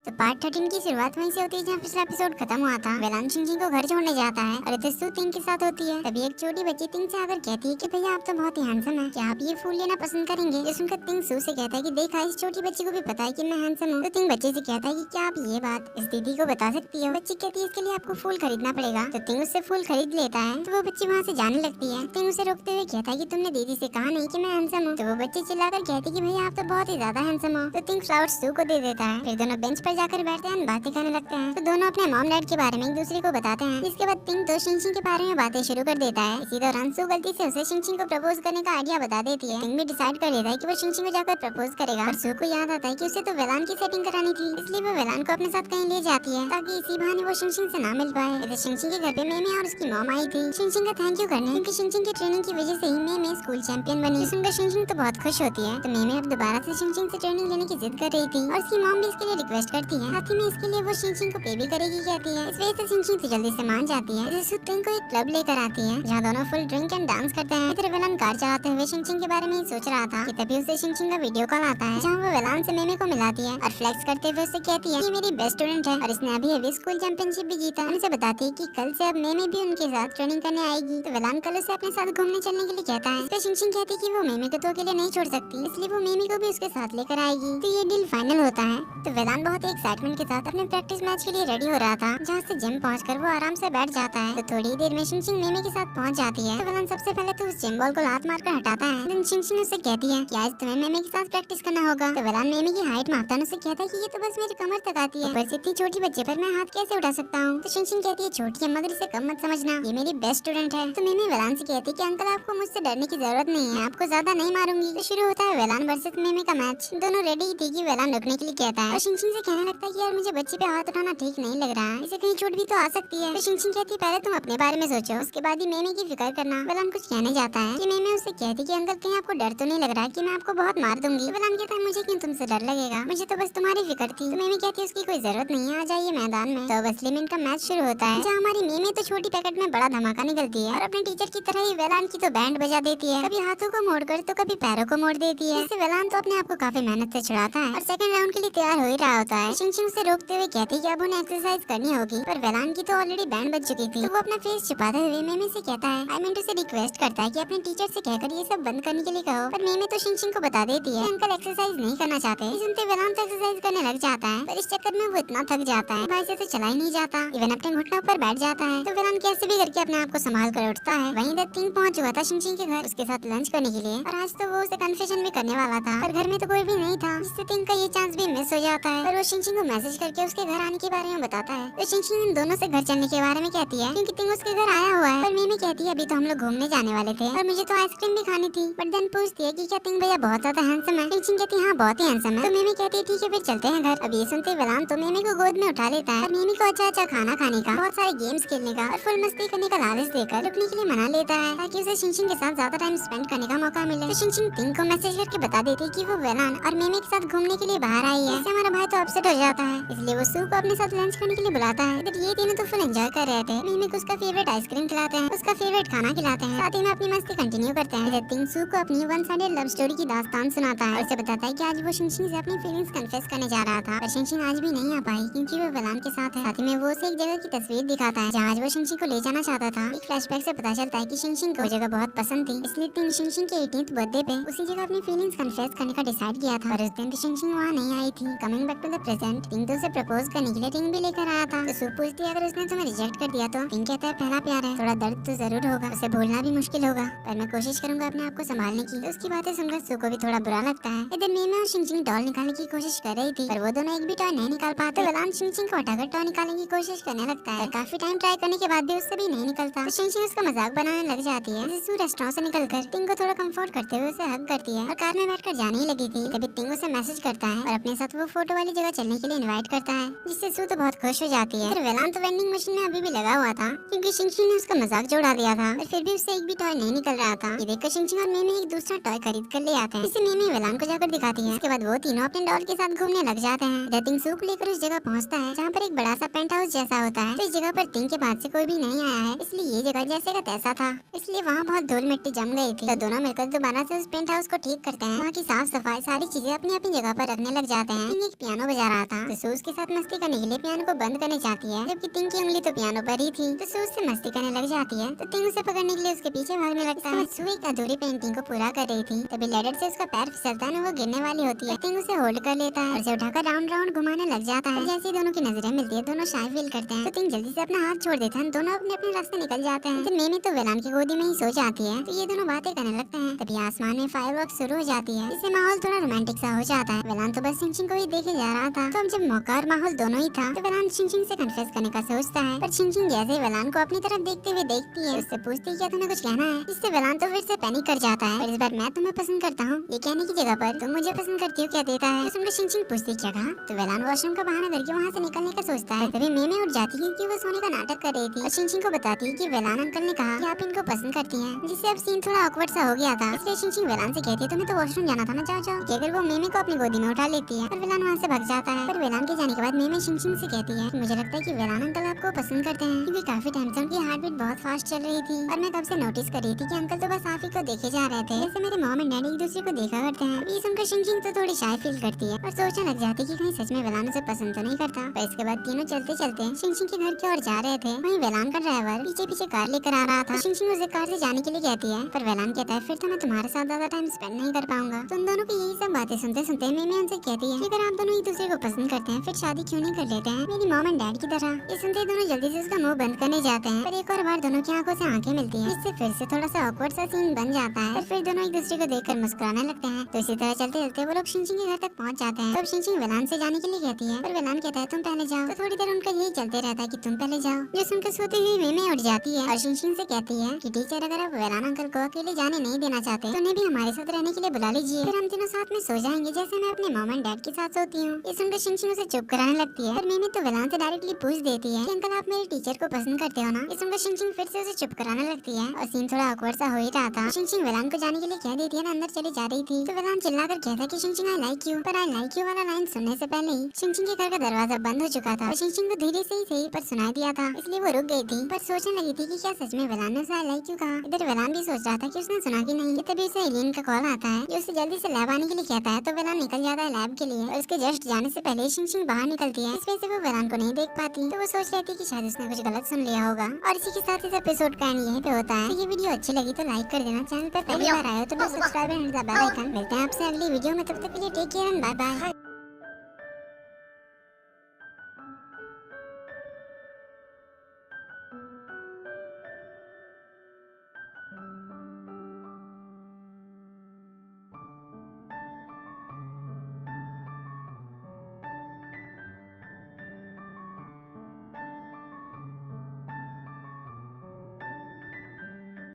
तो पार्ट 13 की शुरुआत वहीं से होती है जहाँ पिछला एपिसोड खत्म हुआ था। वेलान शिनचिन को घर छोड़ने जाता है और इधर सू तिंग के साथ होती है। तभी एक छोटी बच्ची तिंग से आकर कहती है कि भैया आप तो बहुत ही हैंडसम हैं, क्या आप ये फूल लेना पसंद करेंगे। ये सुनकर तिंग सू से कहता है कि देखा इस छोटी बच्ची को भी पता है कि मैं हैंडसम हूँ। तो तिंग बच्चे से कहता है कि क्या आप ये बात इस दीदी को बता सकती हो। बच्ची कहती है इसके लिए आपको फूल खरीदना पड़ेगा। तो तिंग उससे फूल खरीद लेता है। तो वो बच्ची वहाँ से जाने लगती है। तिंग उसे रोकते हुए कहता है कि तुमने दीदी से कहा नहीं कि मैं हैंडसम हूँ। तो वो बच्ची चिल्लाकर कहती है कि भैया आप तो बहुत ही ज्यादा हैंडसम हो। तो तिंग फ्लावर सू को दे देता है। फिर दोनों बेंच पर जाकर बैठते हैं, बातें करने लगते हैं। तो दोनों अपने मॉम डैड के बारे में एक दूसरे को बताते हैं। इसके बाद तिंग तो शिनचिन के बारे में बातें शुरू कर देता है। इसी दौरान सू गलती से उसे शिनचिन को प्रपोज करने का आइडिया बता देती है। तिंग भी डिसाइड कर लेता है कि वो शिनचिन को जाकर प्रपोज करेगा। पर सू को याद आता है कि उसे तो वेलान की सेटिंग करानी थी, इसलिए वो वेलान को अपने साथ कहीं ले जाती है ताकि इसी बहाने वो शिनचिन से ना मिल पाए। इधर शिनचिन के घर पे मेमे और उसकी मॉम आई थी शिनचिन का थैंक यू करने, क्योंकि शिनचिन की ट्रेनिंग की वजह से ही मेमे स्कूल चैंपियन बनी। सुनकर शिनचिन तो बहुत खुश होती है। तो मेमे अब दोबारा से शिनचिन से ट्रेनिंग लेने की जिद कर रही थी और उसकी मॉम भी इसके लिए रिक्वेस्ट करती है। साथ ही में इसके लिए वो शिनचिन को पे भी करेगी कहती है। इस वजह से शिनचिन तो जल्दी से मान जाती है। इधर सू तिंग को एक क्लब लेकर आती है जहाँ दोनों फुल ड्रिंक एंड डांस करते हैं। इधर वेलान कार चलाते हुए शिनचिन के बारे में ही सोच रहा था कि तभी उसे शिनचिन का वीडियो कॉल आता है जहाँ वो वेलान से मेमे को मिलाती है और फ्लेक्स करते हुए उससे कहती है कि मेरी बेस्ट स्टूडेंट है और इसने अभी स्कूल चैंपियनशिप भी जीता। उनसे बताती है कि कल से अब मेमे भी उनके साथ ट्रेनिंग करने आएगी। तो वेलान कल उसे अपने साथ घूमने चलने के लिए कहता है। इस पे शिनचिन कहती है कि वो मेमे को तो अकेले नहीं छोड़ सकती, इसलिए वो मेमे को भी उसके साथ लेकर आएगी। तो ये डील फाइनल होता है। तो वेलान बहुत ही एक्साइटमेंट के साथ अपने प्रैक्टिस मैच के लिए रेडी हो रहा था, जहाँ से जिम पहुंचकर वो आराम से बैठ जाता है। तो थोड़ी देर में शिनचिन मेमे के साथ पहुंच जाती है। तो वेलान सबसे पहले तो उस जिम बॉल को लात मारकर हटाता है। फिर शिनचिन उससे कहती है कि आज तुम्हें मेमे के साथ प्रैक्टिस करना होगा। तो वेलान मेमे की हाइट मापता है, उससे कहता है कि ये तो बस मेरी कमर तक आती है, ऊपर से इतनी छोटी बच्चे पर मैं हाथ कैसे उठा सकता हूँ। तो शिनचिन कहती है छोटी है मगर इसे कम मत समझना, ये मेरी बेस्ट स्टूडेंट है। तो मेमे वेलान से कहती है कि अंकल आपको मुझसे डरने की जरूरत नहीं है, आपको ज्यादा नहीं मारूंगी। तो शुरू होता है वेलान वर्सेस मेमे का मैच। दोनों रेडी थी कि वेलान रुकने के लिए कहता है और शिनचिन से कहने लगता है कि यार मुझे बच्चे पे हाथ उठाना ठीक नहीं लग रहा है, इसे कहीं चोट भी तो आ सकती है। तो शिनचिन कहती है पहले तुम अपने बारे में सोचो, उसके बाद ही मेमे की फिक्र करना। वेलान कुछ कहने जाता है कि मेमे उससे कहती कि अंकल कहीं आपको डर तो नहीं लग रहा है कि मैं आपको बहुत मार दूंगी। वेलान कहता है मुझे क्यों तुमसे डर लगेगा, मुझे तो बस तुम्हारी फिक्र थी। तो मेमे कहती है उसकी कोई जरूरत नहीं है, आ जाइए मैदान में। तो असली में इनका मैच शुरू होता है जहाँ हमारी मेमे तो छोटी पैकेट में बड़ा धमाका निकलती है और अपने टीचर की तरह ही वेलान की तो बैंड बजा देती है, कभी हाथों को मोड़कर तो कभी पैरों को मोड़ देती है। इससे वेलान तो अपने आप को काफी मेहनत से छुड़ाता है और सेकंड राउंड के लिए तैयार हो ही रहा होता है। शिनचिन उसे रोकते हुए कहती है कि अब उन्हें एक्सरसाइज करनी होगी, पर वेलान की तो ऑलरेडी बैंड बज चुकी थी। तो वो अपना फेस छुपाते हुए मेमे से कहता है आई मीन उसे रिक्वेस्ट करता है कि अपने टीचर से कहकर ये सब बंद करने के लिए कहो। पर मेमे तो शिनचिन को बता देती है अंकल एक्सरसाइज नहीं करना चाहते। सुनते वेलान तो एक्सरसाइज करने लग जाता है, पर इस चक्कर में वो इतना थक जाता है भाई से तो चला ही नहीं जाता, इवन अपने घुटनों पर बैठ जाता है। तो वेलान कैसे भी करके अपने आप को संभाल कर उठता है। वहीं इधर तिंग पहुंच चुका था शिनचिन के घर उसके साथ लंच करने के लिए और आज तो वो उसे कन्फेशन भी करने वाला था, पर घर में तो कोई भी नहीं था, जिससे तिंग का ये चांस भी मिस हो जाता है। पर वो शिनचिन को मैसेज करके उसके घर आने के बारे में बताता है। तो शिनचिन इन दोनों से घर चलने के बारे में कहती है क्योंकि तिंग उसके घर आया हुआ है। पर मेमे कहती है अभी तो हम लोग घूमने जाने वाले थे और मुझे तो आइसक्रीम भी खानी थी। बट देन पूछती है कि क्या तिंग भैया बहुत ज्यादा हैंडसम है। शिनचिन कहती है हाँ बहुत ही हैंडसम है। तो मेमे कहती है ठीक है फिर चलते हैं घर। अब ये सुनते वेलान तो मेमे को गोद में उठा लेता है और मेमे को अच्छा अच्छा खाना खाने का, बहुत सारे गेम्स खेलने का और फुल मस्ती करने का लालच देकर रुकने के लिए मना लेता है ताकि उसे शिनचिन के साथ ज्यादा टाइम स्पेंड करने का मौका मिले। तो शिनचिन तिंग को मैसेज करके बता देती है कि वो वेलान और मेमे के साथ घूमने के लिए बाहर आई है। इससे हमारा भाई तो अपसेट हो जाता है, इसलिए वो सू को अपने साथ लंच करने के लिए बुलाता है। इधर ये तीनों तो फुल एंजॉय कर रहे थे। मेमे को उसका फेवरेट आइसक्रीम खिलाते हैं, उसका फेवरेट खाना खिलाते हैं, साथ ही में अपनी मस्ती कंटिन्यू करते हैं। इधर तिंग सू को अपनी वन साइडेड लव स्टोरी की दास्तान सुनाता है और उसे बताता है कि आज वो शिनचिन से अपनी फीलिंग्स कन्फेस करने जा रहा था, पर शिनचिन आज भी नहीं आ पाई क्योंकि वो वेलान के साथ है। साथ ही में वो उसे एक जगह की तस्वीर दिखाता है जहाँ आज वो शिनचिन को ले जाना चाहता था। एक फ्लैशबैक से पता चलता है कि शिनचिन को वो जगह बहुत पसंद थी, इसलिए तिंग शिनचिन के 18th बर्थडे पे उसी जगह अपनी फीलिंग्स कन्फेस करने का डिसाइड किया था। और उस दिन तो शिनचिन वहाँ नहीं आई थी। Coming back to the present, तिंग तो उसे प्रपोज करने के लिए रिंग भी लेकर आया था। तो सू पूछती है अगर उसने तुम्हें रिजेक्ट कर दिया तो तिंग कहता है पहला प्यार है, थोड़ा दर्द तो जरूर होगा, उसे भूलना भी मुश्किल होगा, पर मैं कोशिश करूंगा अपने आप को संभालने की। तो उसकी बातें सुनकर सू को भी थोड़ा बुरा लगता है। इधर मेमे और शिनचिन डॉल निकालने की कोशिश कर रही थी, पर वो दोनों एक भी टॉय नहीं निकाल पाते। वेलान शिनचिन को हटाकर टॉय निकालने की कोशिश करने लगता है, काफी टाइम ट्राई करने के बाद भी उससे भी नहीं निकलता। तो शिनचिन उसका मजाक बनाने लग जाती है। सू रेस्टोरेंट से निकलकर तिंग को थोड़ा कंफर्ट करते हुए उसे हग करती है और कार में बैठकर जाने ही लगी थी। तभी तिंग उसे मैसेज करता है और अपने साथ वो फोटो वाली जगह चलने के लिए इनवाइट करता है, जिससे सू तो बहुत खुश हो जाती है। फिर वेलान तो वेंडिंग मशीन में अभी भी लगा हुआ था क्योंकि शिनचिन ने उसका मजाक जो उड़ा दिया था, और फिर भी उससे एक भी टॉय नहीं निकल रहा था। ये देखकर शिनचिन और मेमे एक दूसरा टॉय खरीद कर ले आते हैं, जिसे मेमे वेलान को जाकर दिखाती है। इसके बाद वो तीनों अपने डॉल के साथ घूमने लग जाते हैं। इधर तिंग सू को लेकर उस जगह पहुंचता है जहाँ पर एक बड़ा सा पेंट हाउस जैसा होता है। तो इस जगह पर तिंग के बाद से कोई भी नहीं आया है, इसलिए ये जगह जैसे का तैसा था, इसलिए वहाँ बहुत धूल मिट्टी जम गई थी। तो दोनों मिलकर दोबारा से उस पेंट हाउस को ठीक करते हैं। वहाँ की साफ सफाई सारी चीजें अपनी अपनी जगह पर रखने लग जाते हैं। तिंग एक पियानो बजा रहा था तो सू उसके साथ मस्ती करने के लिए पियानो को बंद करने जाती है, जबकि टिंग की उंगली तो पियानो पर ही थी। तो सू उससे मस्ती करने लग जाती है, तो टिंग उसे पकड़ने के लिए उसके पीछे भागने लगता है। सू एक अधूरी पेंटिंग को पूरा कर रही थी, तभी लैडर से उसका पैर फिसलता है, वो गिरने वाली होती है। टिंग उसे होल्ड कर लेता है और उसे उठाकर राउंड राउंड घुमाने लग जाता है। जैसे दोनों की नजरें मिलती है, दोनों शाय फील करते हैं, तो टिंग जल्दी से अपना हाथ छोड़ देता है। दोनों अपने अपने रास्ते निकल जाते हैं। तो मेमे तो वेलान की गोदी में ही सो जाती है, तो ये दोनों बातें करने लगते हैं। तभी आसमान में फायरवर्क शुरू हो जाती है, इससे माहौल थोड़ा रोमांटिक सा हो जाता है। वेलान तो बस शिंगशिंग को ही देखे जा रहा था, तो अब जब मौका और माहौल दोनों ही था, तो वेलान शिंगशिंग से कन्फेस करने का सोचता है। पर शिंगशिंग जैसे ही वेलान को अपनी तरफ देखते हुए देखती है, उससे पूछती है क्या तुम्हें कुछ कहना है, जिससे वेलान तो फिर से पैनिक कर जाता है। पर इस बार मैं तुम्हें पसंद करता हूँ, ये कहने की जगह पर तुम मुझे पसंद करती हो क्या देता है। तो सुनकर शिंगशिंग पूछती क्या कहा, तो वेलान वॉशरूम का बहाना करके वहाँ से निकलने का सोचता है। तभी मेमे उठ जाती है कि वो सोने का नाटक कर रही थी और शिंगशिंग को बताती है कि वेलान अंकल ने कहा कि आप इनको पसंद करती हैं, जिससे अब सीन थोड़ा ऑकवर्ड सा हो गया था। इसलिए शिंगशिंग वेलान से कहती है तुम्हें तो वॉशरूम जाना था ना, जाओ जाओ। कहकर वो मेमे को अपनी गोदी में उठा लेती है और वेलान वहाँ से भाग जाता है। पर वेलान के जाने के बाद मेमे शिंगशिंग से कहती है मुझे लगता है कि वेलान अंकल आपको पसंद करते हैं, क्योंकि काफी टाइम से उनकी हार्ट बीट बहुत फास्ट चल रही थी और मैं तब से नोटिस कर रही थी कि अंकल तो बस आप ही को देखे जा रहे थे, जैसे मेरे मॉम एंड डैडी एक दूसरे को देखा करते हैं। ये सुनकर शिंगशिंग तो थोड़ी शाय फील करती है और सोचने लग जाती है कि कहीं सच में वेलान उसे पसंद तो नहीं करता। पर इसके बाद तीनों चलते चलते शिंगशिंग के घर की ओर जा रहे थे। वहीं वेलान का ड्राइवर पीछे पीछे कार लेकर आ रहा था। शिंगशिंग उसे कार से जाने के लिए कहती है, पर वेलान कहता है फिर तो मैं तुम्हारे साथ ज्यादा टाइम स्पेंड नहीं कर पाऊंगा। तो उन दोनों की यही सब बातें सुनते सुनते मेमे उनसे कहती है कि अगर आप दोनों एक दूसरे को पसंद करते हैं फिर शादी क्यों नहीं कर लेते हैं मेरी मॉम एंड डैड की तरह। ये सुनते दोनों जल्दी से उसका मुंह बंद करने जाते हैं, पर एक और बार दोनों की आंखों से आंखें मिलती हैं, इससे फिर से थोड़ा सा ऑकवर्ड सा सीन बन जाता है। फिर दोनों एक दूसरे को देखकर मुस्कुराने लगते हैं। तो इसी तरह चलते चलते वो लोग शिंगशिंग के घर तक पहुंच जाते हैं। तब शिंगशिंग वेलान से जाने के लिए कहती है, पर वेलान कहता है तुम पहले जाओ। तो थोड़ी देर उनका यही चलते रहता है कि तुम पहले जाओ, जो सुनकर सोती हुई मेमे उठ जाती है और शिंगशिंग से कहती है कि टीचर अगर आप वेलान अंकल को अकेले जाने नहीं देना चाहते तो उन्हें भी हमारे साथ रहने के लिए बुला लीजिए, फिर हम तीनों साथ में सो जाएंगे जैसे मैं अपने मॉम एंड डैड के साथ सोती हूँ। ये सुनकर शिंगशिंग उसे चुप कराने लगती है, पर मेमे तो वेलान से डायरेक्टली पूछ देती है कि अंकल आप मेरे टीचर को पसंद करते हो ना। ये सुनकर शिंगशिंग फिर से उसे चुप कराने लगती है और सीन थोड़ा ऑकवर्ड सा हो ही रहा था। शिंगशिंग वेलान को जाने के लिए कह देती है ना, अंदर चली जा रही थी, तो वेलान चिल्लाकर कहता है कि शिंगशिंग आई लाइक यू। पर आई लाइक यू वाला लाइन सुनने से पहले ही शिंगशिंग के घर का दरवाजा बंद हो चुका था और शिंगशिंग को धीरे से ही सही पर सुनाई दिया था, इसलिए वो रुक गई थी। पर सोचने लगी थी कि क्या सच में वेलान ने उसे आई लाइक यू कहा। इधर वेलान भी सोच रहा था कि उसने सुना कि नहीं। तभी उसे एलियन का कॉल आता है जो उसे जल्दी से लैब आने के लिए कहता है, तो वेलान निकल जाता है लैब के लिए और उसके जस्ट जाने से पहले शिंगशिंग बाहर निकलती है। इस वजह से वो वेलान को नहीं देख पाती, तो वो सोच रही थी कि शायद उसने कुछ गलत सुन लिया होगा। और इसी के साथ इस एपिसोड का एंड यहीं पे होता है। तो ये वीडियो अच्छी लगी तो लाइक कर देना, चैनल पर पहली बार आए हो तो subscribe and the bell icon. मिलते हैं आपसे अगली वीडियो में, तब तक के लिए take care and bye bye.